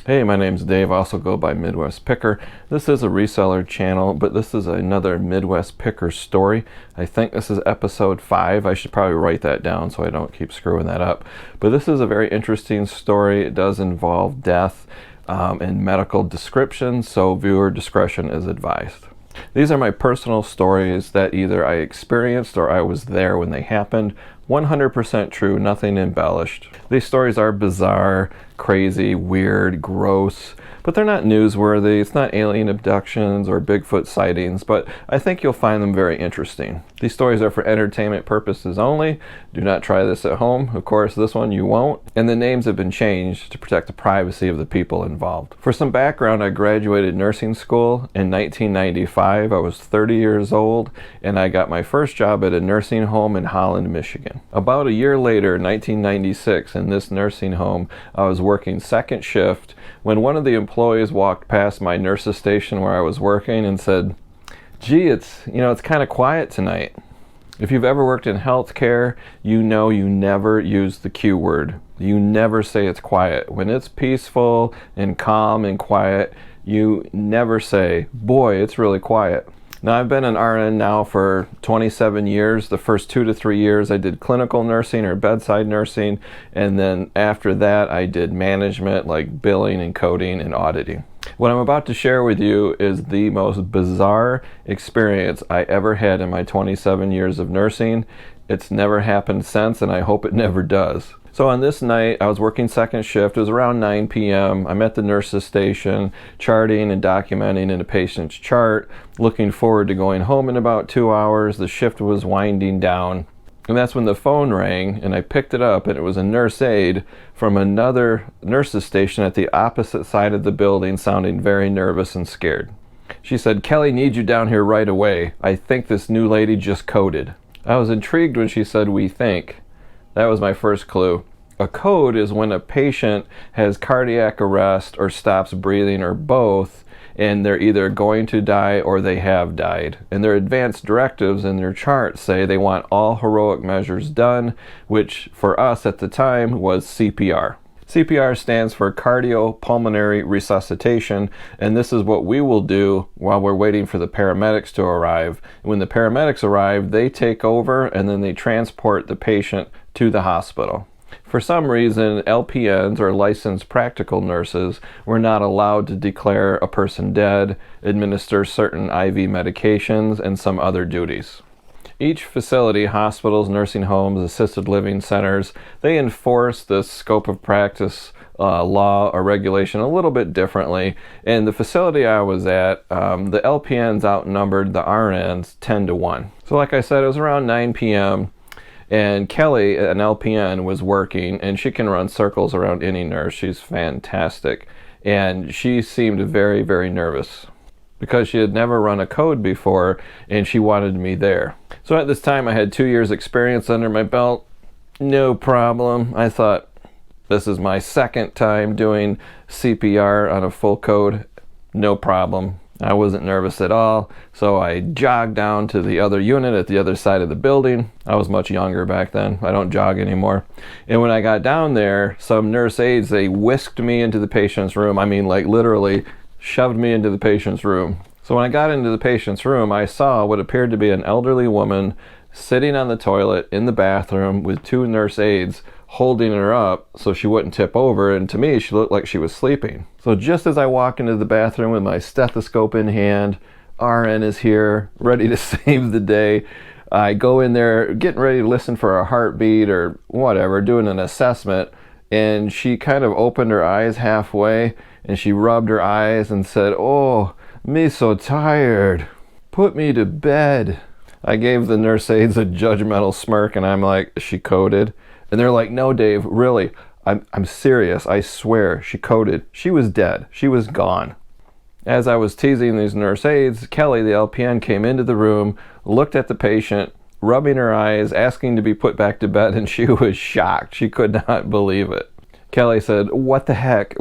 Hey, my name's Dave. I also go by Midwest Picker. This is a reseller channel, but this is another Midwest Picker story. I think this is episode 5. I should probably write that down so I don't keep screwing that up. But this is a very interesting story. It does involve death and medical descriptions, so viewer discretion is advised. These are my personal stories that either I experienced or I was there when they happened. 100% true, nothing embellished. These stories are bizarre, crazy, weird, gross, but they're not newsworthy. It's not alien abductions or Bigfoot sightings, but I think you'll find them very interesting. These stories are for entertainment purposes only. Do not try this at home. Of course, this one you won't. And the names have been changed to protect the privacy of the people involved. For some background, I graduated nursing school in 1995. I was 30 years old, and I got my first job at a nursing home in Holland, Michigan. About a year later, 1996, in this nursing home, I was working second shift when one of the employees walked past my nurse's station where I was working and said, "Gee, it's kind of quiet tonight." If you've ever worked in healthcare, you know you never use the Q word. You never say it's quiet. When it's peaceful and calm and quiet, you never say, "Boy, it's really quiet." Now, I've been an RN now for 27 years. The first 2 to 3 years I did clinical nursing or bedside nursing, and then after that I did management like billing and coding and auditing. What I'm about to share with you is the most bizarre experience I ever had in my 27 years of nursing. It's never happened since, and I hope it never does. So on this night, I was working second shift. It was around 9 p.m. I'm at the nurse's station, charting and documenting in a patient's chart, looking forward to going home in about 2 hours. The shift was winding down. And that's when the phone rang, and I picked it up, and it was a nurse aide from another nurse's station at the opposite side of the building, sounding very nervous and scared. She said, "Kelly needs you down here right away. I think this new lady just coded." I was intrigued when she said, "we think." That was my first clue. A code is when a patient has cardiac arrest or stops breathing or both, and they're either going to die or they have died. And their advanced directives in their chart say they want all heroic measures done, which for us at the time was CPR. CPR stands for cardiopulmonary resuscitation, and this is what we will do while we're waiting for the paramedics to arrive. When the paramedics arrive, they take over and then they transport the patient to the hospital. For some reason, LPNs, or licensed practical nurses, were not allowed to declare a person dead, administer certain IV medications, and some other duties. Each facility, hospitals, nursing homes, assisted living centers, they enforce this scope of practice law or regulation a little bit differently. And the facility I was at, the LPNs outnumbered the RNs 10 to 1. So like I said, it was around 9 p.m. and Kelly, an LPN, was working, and she can run circles around any nurse. She's fantastic. And she seemed very, very nervous because she had never run a code before, and she wanted me there. So at this time, I had 2 years experience under my belt. No problem. I thought, this is my second time doing CPR on a full code. No problem. I wasn't nervous at all, so I jogged down to the other unit at the other side of the building. I was much younger back then. I don't jog anymore. And when I got down there, some nurse aides, they whisked me into the patient's room. I mean, like literally shoved me into the patient's room. So when I got into the patient's room, I saw what appeared to be an elderly woman sitting on the toilet in the bathroom with 2 nurse aides holding her up so she wouldn't tip over, and to me she looked like she was sleeping. So just as I walk into the bathroom with my stethoscope in hand, RN is here, ready to save the day. I go in there getting ready to listen for a heartbeat or whatever, doing an assessment, and she kind of opened her eyes halfway and she rubbed her eyes and said, "Oh, me so tired. Put me to bed." I gave the nurse aides a judgmental smirk, and I'm like, "She coded?" And they're like, "No, Dave, really, I'm serious. I swear, she coded. She was dead. She was gone." As I was teasing these nurse aides, Kelly, the LPN, came into the room, looked at the patient, rubbing her eyes, asking to be put back to bed, and she was shocked. She could not believe it. Kelly said, "What the heck?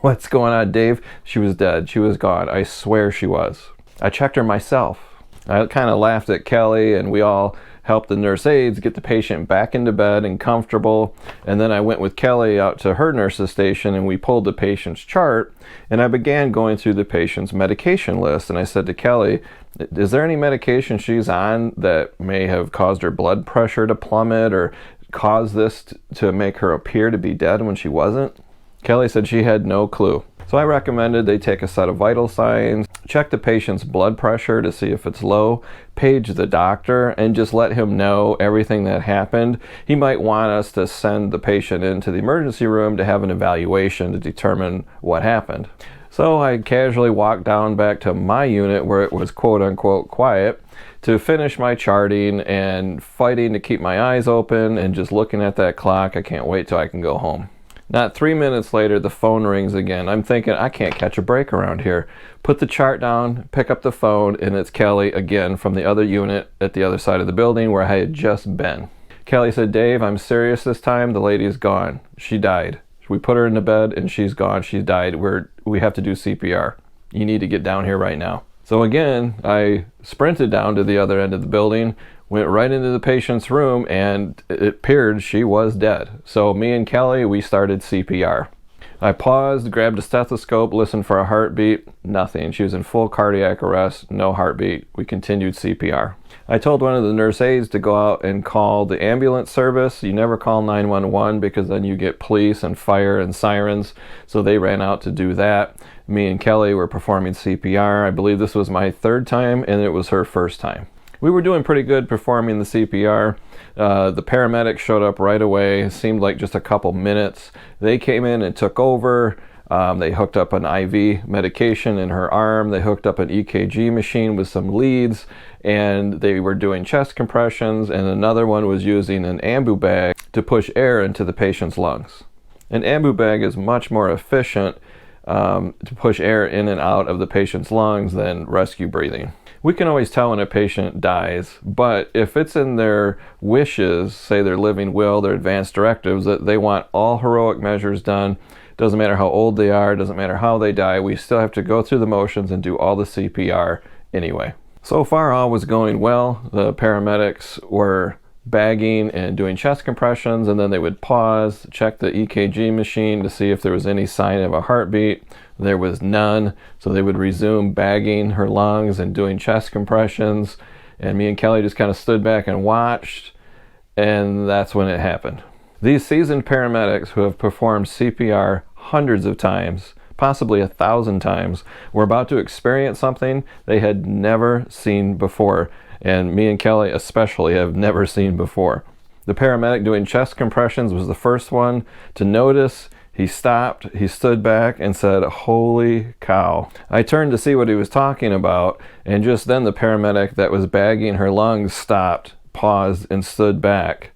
What's going on, Dave?" She was dead. She was gone. I swear she was. I checked her myself. I kind of laughed at Kelly, and we all helped the nurse aides get the patient back into bed and comfortable. And then I went with Kelly out to her nurse's station, and we pulled the patient's chart, and I began going through the patient's medication list. And I said to Kelly, is there any medication she's on that may have caused her blood pressure to plummet or caused this to make her appear to be dead when she wasn't? Kelly said she had no clue. So I recommended they take a set of vital signs, check the patient's blood pressure to see if it's low, page the doctor, and just let him know everything that happened. He might want us to send the patient into the emergency room to have an evaluation to determine what happened. So I casually walked down back to my unit where it was quote unquote quiet to finish my charting and fighting to keep my eyes open and just looking at that clock. I can't wait till I can go home. Not 3 minutes later, the phone rings again. I'm thinking, I can't catch a break around here. Put the chart down, pick up the phone, and it's Kelly again from the other unit at the other side of the building where I had just been. Kelly said, Dave, I'm serious this time. The lady's gone. She died. We put her into bed and she's gone. She's died. We have to do CPR. You need to get down here right now. So again, I sprinted down to the other end of the building, went right into the patient's room, and it appeared she was dead. So me and Kelly, we started CPR. I paused, grabbed a stethoscope, listened for a heartbeat. Nothing. She was in full cardiac arrest, no heartbeat. We continued CPR. I told one of the nurse aides to go out and call the ambulance service. You never call 911 because then you get police and fire and sirens. So they ran out to do that. Me and Kelly were performing CPR. I believe this was my third time, and it was her first time. We were doing pretty good performing the CPR. The paramedics showed up right away. It seemed like just a couple minutes. They came in and took over. They hooked up an IV medication in her arm. They hooked up an EKG machine with some leads, and they were doing chest compressions, and another one was using an ambu bag to push air into the patient's lungs. An ambu bag is much more efficient to push air in and out of the patient's lungs than rescue breathing. We can always tell when a patient dies, but if it's in their wishes, say their living will, their advance directives, that they want all heroic measures done, doesn't matter how old they are, doesn't matter how they die, we still have to go through the motions and do all the CPR anyway. So far all was going well. The paramedics were bagging and doing chest compressions, and then they would pause, check the EKG machine to see if there was any sign of a heartbeat. There was none, so they would resume bagging her lungs and doing chest compressions, and me and Kelly just kind of stood back and watched, and that's when it happened. These seasoned paramedics who have performed CPR hundreds of times, possibly 1,000 times, were about to experience something they had never seen before, and me and Kelly especially have never seen before. The paramedic doing chest compressions was the first one to notice. He stopped, he stood back and said, "Holy cow." I turned to see what he was talking about, and just then the paramedic that was bagging her lungs stopped, paused, and stood back.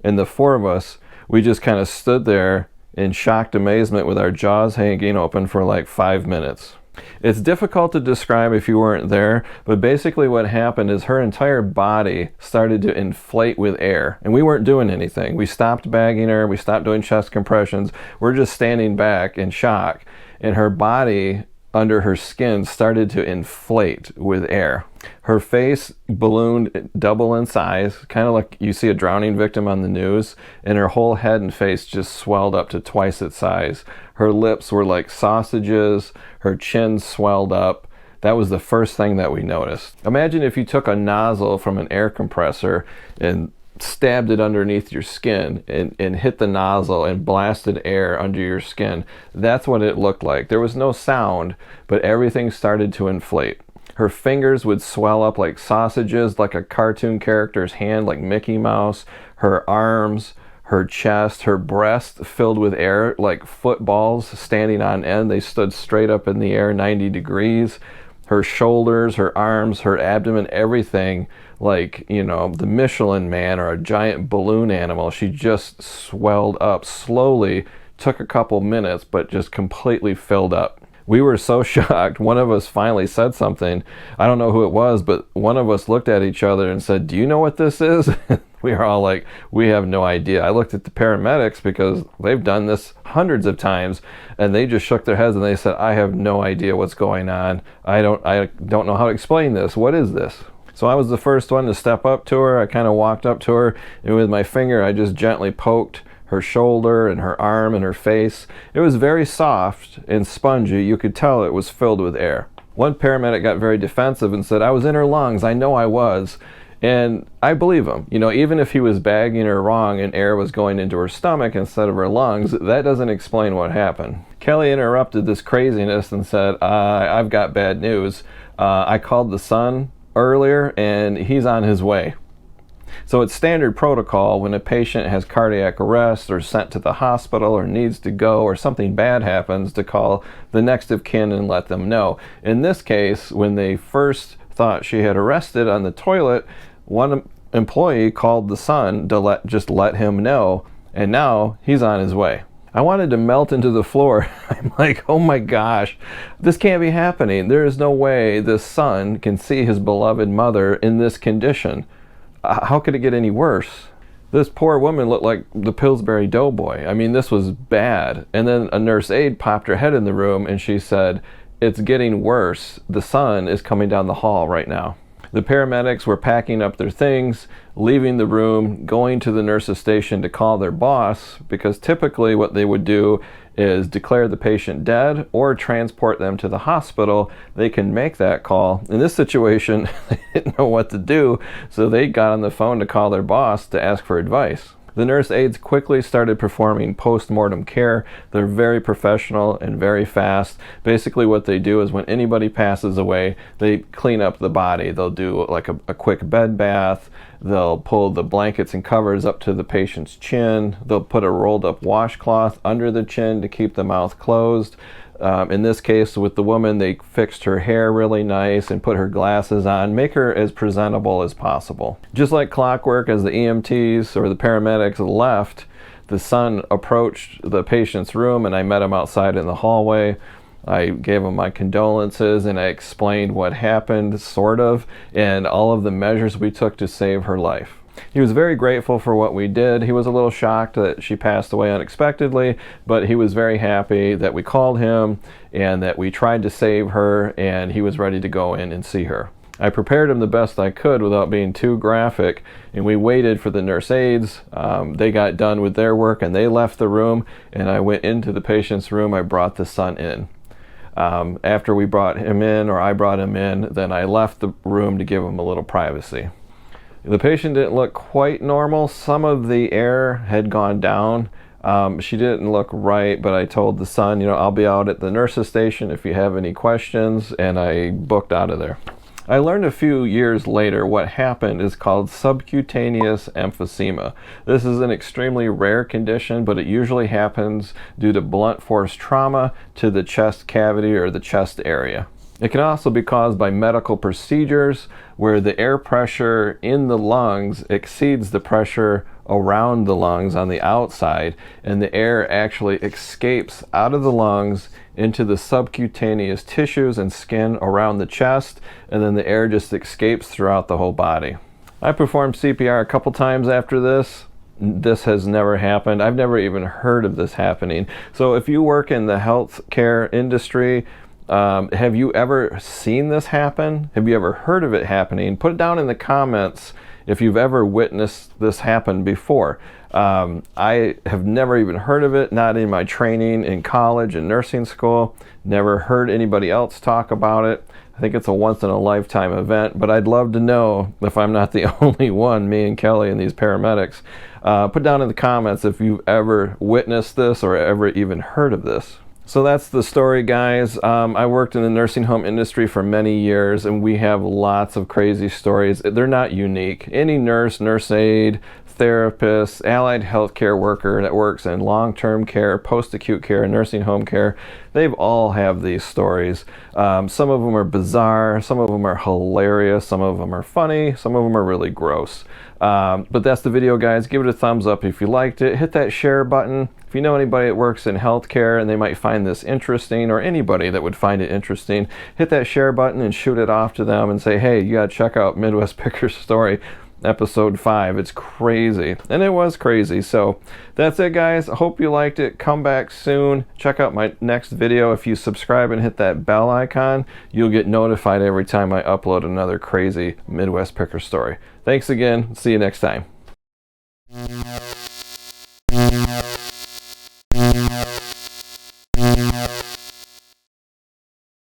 And the four of us, we just kind of stood there in shocked amazement with our jaws hanging open for like 5 minutes. It's difficult to describe if you weren't there, but basically what happened is her entire body started to inflate with air, and we weren't doing anything. We stopped bagging her, we stopped doing chest compressions, we're just standing back in shock, and her body under her skin started to inflate with air. Her face ballooned double in size, kind of like you see a drowning victim on the news, and her whole head and face just swelled up to twice its size. Her lips were like sausages, her chin swelled up. That was the first thing that we noticed. Imagine if you took a nozzle from an air compressor and stabbed it underneath your skin and hit the nozzle and blasted air under your skin. That's what it looked like. There was no sound, but everything started to inflate. Her fingers would swell up like sausages, like a cartoon character's hand, like Mickey Mouse. Her arms, her chest, her breast filled with air like footballs standing on end. They stood straight up in the air 90 degrees. Her shoulders, her arms, her abdomen, everything like, you know, the Michelin Man or a giant balloon animal. She just swelled up slowly, took a couple minutes, but just completely filled up. We were so shocked. One of us finally said something. I don't know who it was, but one of us looked at each other and said, "Do you know what this is?" We are all like, we have no idea. I looked at the paramedics because they've done this hundreds of times, and they just shook their heads and they said, I have no idea what's going on. I don't know how to explain this. What is this? So I was the first one to step up to her. I kind of walked up to her, and with my finger, I just gently poked her shoulder and her arm and her face. It was very soft and spongy. You could tell it was filled with air. One paramedic got very defensive and said, I was in her lungs. I know I was. And I believe him. You know, even if he was bagging her wrong and air was going into her stomach instead of her lungs, that doesn't explain what happened. Kelly interrupted this craziness and said, I've got bad news. I called the son earlier and he's on his way. So it's standard protocol when a patient has cardiac arrest or sent to the hospital or needs to go or something bad happens to call the next of kin and let them know. In this case, when they first thought she had arrested on the toilet, one employee called the son to just let him know, and now he's on his way. I wanted to melt into the floor. I'm like, oh my gosh, this can't be happening. There is no way this son can see his beloved mother in this condition. How could it get any worse? This poor woman looked like the Pillsbury Doughboy. I mean, this was bad. And then a nurse aide popped her head in the room and she said, it's getting worse. The son is coming down the hall right now. The paramedics were packing up their things, leaving the room, going to the nurse's station to call their boss, because typically what they would do is declare the patient dead or transport them to the hospital. They can make that call. In this situation, they didn't know what to do, so they got on the phone to call their boss to ask for advice. The nurse aides quickly started performing post-mortem care. They're very professional and very fast. Basically what they do is when anybody passes away, they clean up the body. They'll do like a quick bed bath. They'll pull the blankets and covers up to the patient's chin. They'll put a rolled up washcloth under the chin to keep the mouth closed. In this case, with the woman, they fixed her hair really nice and put her glasses on, make her as presentable as possible. Just like clockwork, as the EMTs or the paramedics left, the son approached the patient's room and I met him outside in the hallway. I gave him my condolences and I explained what happened, sort of, and all of the measures we took to save her life. He was very grateful for what we did. He was a little shocked that she passed away unexpectedly, but he was very happy that we called him and that we tried to save her, and he was ready to go in and see her. I prepared him the best I could without being too graphic, and we waited for the nurse aides. They got done with their work and they left the room, and I went into the patient's room. I brought the son in. After we brought him in, or I brought him in, then I left the room to give him a little privacy. The patient didn't look quite normal. Some of the air had gone down. She didn't look right, but I told the son, I'll be out at the nurse's station if you have any questions, and I booked out of there. I learned a few years later what happened is called subcutaneous emphysema. This is an extremely rare condition, but it usually happens due to blunt force trauma to the chest cavity or the chest area. It can also be caused by medical procedures where the air pressure in the lungs exceeds the pressure around the lungs on the outside, and the air actually escapes out of the lungs into the subcutaneous tissues and skin around the chest, and then the air just escapes throughout the whole body. I performed CPR a couple times after this. This has never happened. I've never even heard of this happening. So if you work in the healthcare industry, have you ever seen this happen? Have you ever heard of it happening? Put it down in the comments if you've ever witnessed this happen before. I have never even heard of it, not in my training in college and nursing school. Never heard anybody else talk about it. I think it's a once-in-a-lifetime event, but I'd love to know if I'm not the only one, me and Kelly and these paramedics. Put down in the comments if you've ever witnessed this or ever even heard of this. So that's the story, guys. I worked in the nursing home industry for many years, and we have lots of crazy stories. They're not unique. Any nurse, nurse aide, therapist, allied healthcare worker that works in long-term care, post-acute care, nursing home care, they've all have these stories. Some of them are bizarre, some of them are hilarious, some of them are funny, some of them are really gross. But that's the video, guys. Give it a thumbs up if you liked it. Hit that share button. If you know anybody that works in healthcare and they might find this interesting, or anybody that would find it interesting, hit that share button and shoot it off to them and say, hey, you gotta check out Midwest Picker's story. episode 5. It's crazy, and it was crazy. So that's it, guys. I hope you liked it. Come back soon. Check out my next video. If you subscribe and hit that bell icon, you'll get notified every time I upload another crazy Midwest picker story. Thanks again. See you next time.